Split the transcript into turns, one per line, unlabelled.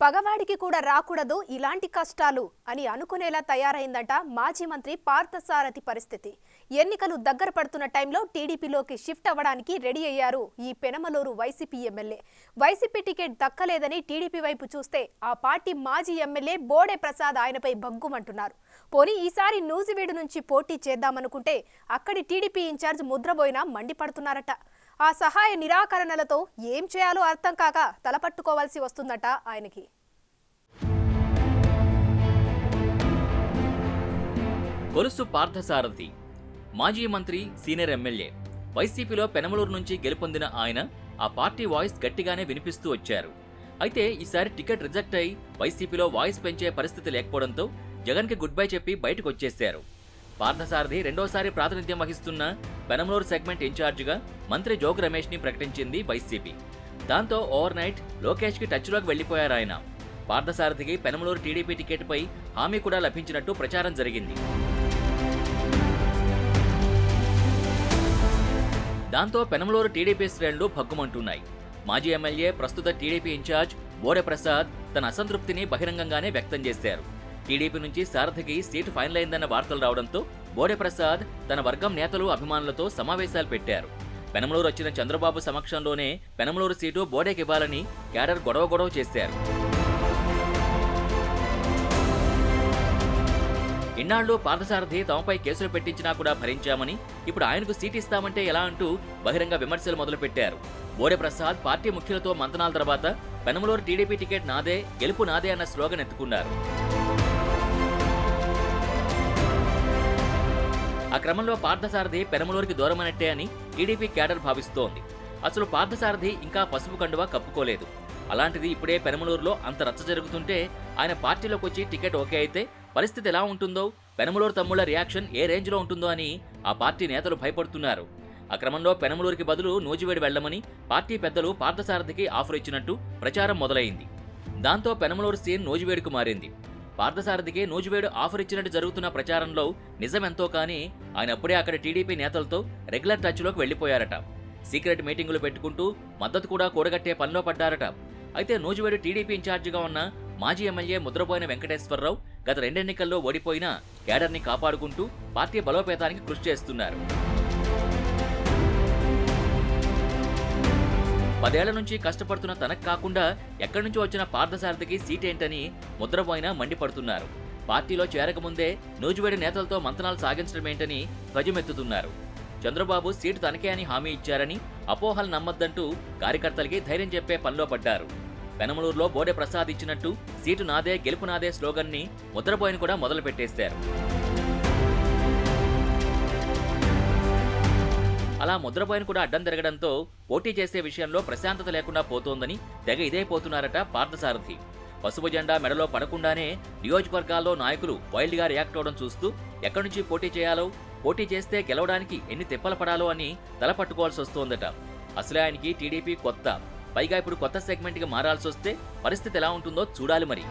పగవాడికి కూడా రాకూడదు ఇలాంటి కష్టాలు అని అనుకునేలా తయారైందట మాజీ మంత్రి పార్థసారథి పరిస్థితి. ఎన్నికలు దగ్గర పడుతున్న టైంలో టీడీపీలోకి షిఫ్ట్ అవ్వడానికి రెడీ అయ్యారు ఈ Penamaluru YCP MLA. YCP ticket దక్కలేదని టీడీపీ వైపు చూస్తే ఆ పార్టీ మాజీ ఎమ్మెల్యే బోడే ప్రసాద్ ఆయనపై బగ్గుమంటున్నారు. పోనీ ఈసారి నూజివీడు నుంచి పోటీ చేద్దామనుకుంటే అక్కడి టీడీపీ ఇన్ఛార్జ్ ముద్రబోయినా మండిపడుతున్నారట. ఆ సహాయ నిరాకరణలతో ఏం చేయాలో అర్థం కాక తలపట్టుకోవాల్సి వస్తుందట ఆయనకి.
కొలుసు పార్థసారథి మాజీ మంత్రి, సీనియర్ ఎమ్మెల్యే. వైసీపీలో పెనమలూరు నుంచి గెలుపొందిన ఆయన ఆ పార్టీ వాయిస్ గట్టిగానే వినిపిస్తూ వచ్చారు. అయితే ఈసారి టికెట్ రిజెక్ట్ అయి వైసీపీలో వాయిస్ పెంచే పరిస్థితి లేకపోవడంతో జగన్కి గుడ్ బై చెప్పి బయటకు వచ్చేశారు. పార్థసారథి రెండోసారి ప్రాతినిధ్యం వహిస్తున్న పెనమలూరు సెగ్మెంట్ ఇన్ఛార్జిగా మంత్రి జోగి రమేష్ ని ప్రకటించింది వైసీపీ. దాంతో ఓవర్ నైట్ లోకేష్ కి టచ్లోకి వెళ్లిపోయారాయన. పార్థసారథికి పెనమలూరు టీడీపీ టికెట్ పై హామీ కూడా లభించినట్టు ప్రచారం జరిగింది. దాంతో పెనమలూరు టీడీపీ శ్రేణులు భగ్గుమంటున్నాయి. మాజీ ఎమ్మెల్యే, ప్రస్తుత టీడీపీ ఇన్ఛార్జ్ బోడే ప్రసాద్ తన అసంతృప్తిని బహిరంగంగానే వ్యక్తం చేశారు. టీడీపీ నుంచి సారథికి సీటు ఫైనల్ అయిందన్న వార్తలు రావడంతో బోడే ప్రసాద్ తన వర్గం నేతలు, అభిమానులతో సమావేశాలు పెట్టారు. పెనమలూరు వచ్చిన చంద్రబాబు సమక్షంలోనే పెనమలూరు సీటు బోడేకి ఇవ్వాలని క్యాడర్ గొడవ చేశారు. ఇన్నాళ్లు పార్థసారథి తమపై కేసులు పెట్టించినా కూడా భరించామని, ఇప్పుడు ఆయనకు సీటు ఇస్తామంటే ఎలా అంటూ బహిరంగ విమర్శలు మొదలుపెట్టారు. బోడే ప్రసాద్ పార్టీ ముఖ్యులతో మంతనాల తర్వాత పెనమలూరు టీడీపీ టికెట్ నాదే, గెలుపు నాదే అన్న స్లోగన్ ఎత్తుకున్నారు. ఆ క్రమంలో పార్థసారథి పెనమలూరుకి దూరమైనట్టే అని టీడీపీ క్యాడర్ భావిస్తోంది. అసలు పార్థసారథి ఇంకా పసుపు కండువా కప్పుకోలేదు. అలాంటిది ఇప్పుడే పెనమలూరులో అంత రచ్చ జరుగుతుంటే ఆయన పార్టీలోకి వచ్చి టికెట్ ఓకే అయితే పరిస్థితి ఎలా ఉంటుందో, పెనమలూరు తమ్ముళ్ల రియాక్షన్ ఏ రేంజ్లో ఉంటుందో అని ఆ పార్టీ నేతలు భయపడుతున్నారు. ఆ క్రమంలో పెనమలూరుకి బదులు నూజివీడు వెళ్లమని పార్టీ పెద్దలు పార్థసారథికి ఆఫర్ ఇచ్చినట్టు ప్రచారం మొదలైంది. దాంతో పెనమలూరు సీన్ నూజివీడుకు మారింది. పార్థసారథికి నూజివీడు ఆఫర్ ఇచ్చినట్టు జరుగుతున్న ప్రచారంలో నిజమెంతో కానీ ఆయన అప్పుడే అక్కడ టీడీపీ నేతలతో రెగ్యులర్ టచ్లోకి వెళ్లిపోయారట. సీక్రెట్ మీటింగులు పెట్టుకుంటూ మద్దతు కూడా కూడగట్టే పనిలో పడ్డారట. అయితే నూజివీడు టీడీపీ ఇన్ఛార్జిగా ఉన్న మాజీ ఎమ్మెల్యే ముద్రబోయిన వెంకటేశ్వరరావు గత 2 ఎన్నికల్లో ఓడిపోయినా క్యాడర్ని కాపాడుకుంటూ పార్టీ బలోపేతానికి కృషి చేస్తున్నారు. 10 ఏళ్ల నుంచి కష్టపడుతున్న తనకు కాకుండా ఎక్కడి నుంచి వచ్చిన పార్థసారథికి సీటేంటని ముద్రబోయిన మండిపడుతున్నారు. పార్టీలో చేరకముందే నూజివీడు నేతలతో మంతనాలు సాగించడమేంటని ధ్వజమెత్తుతున్నారు. చంద్రబాబు సీటు తనకే అని హామీ ఇచ్చారని, అపోహలు నమ్మొద్దంటూ కార్యకర్తలకి ధైర్యం చెప్పే పనిలో పడ్డారు. పెనమలూరులో బోడే ప్రసాద్ ఇచ్చినట్టు సీటు నాదే, గెలుపు నాదే స్లోగన్ ని ముద్రబోయిన కూడా మొదలు పెట్టేశారు. అలా ముద్రబోయిన కూడా అడ్డం తిరగడంతో పోటీ చేసే విషయంలో ప్రశాంతత లేకుండా పోతోందని తెగ ఇదైపోతున్నారట పార్థసారథి. పసుపు జెండా మెడలో పడకుండానే నియోజకవర్గాల్లో నాయకులు వైల్డ్ గా రియాక్ట్ అవడం చూస్తూ ఎక్కడి నుంచి పోటీ చేయాలో, పోటీ చేస్తే గెలవడానికి ఎన్ని తిప్పలు పడాలో అని తలపట్టుకోవాల్సి వస్తోందట. అసలే ఆయనకి టీడీపీ కొత్త, పైగా ఇప్పుడు కొత్త సెగ్మెంట్కి మారాల్సి వస్తే పరిస్థితి ఎలా ఉంటుందో చూడాలి మరి.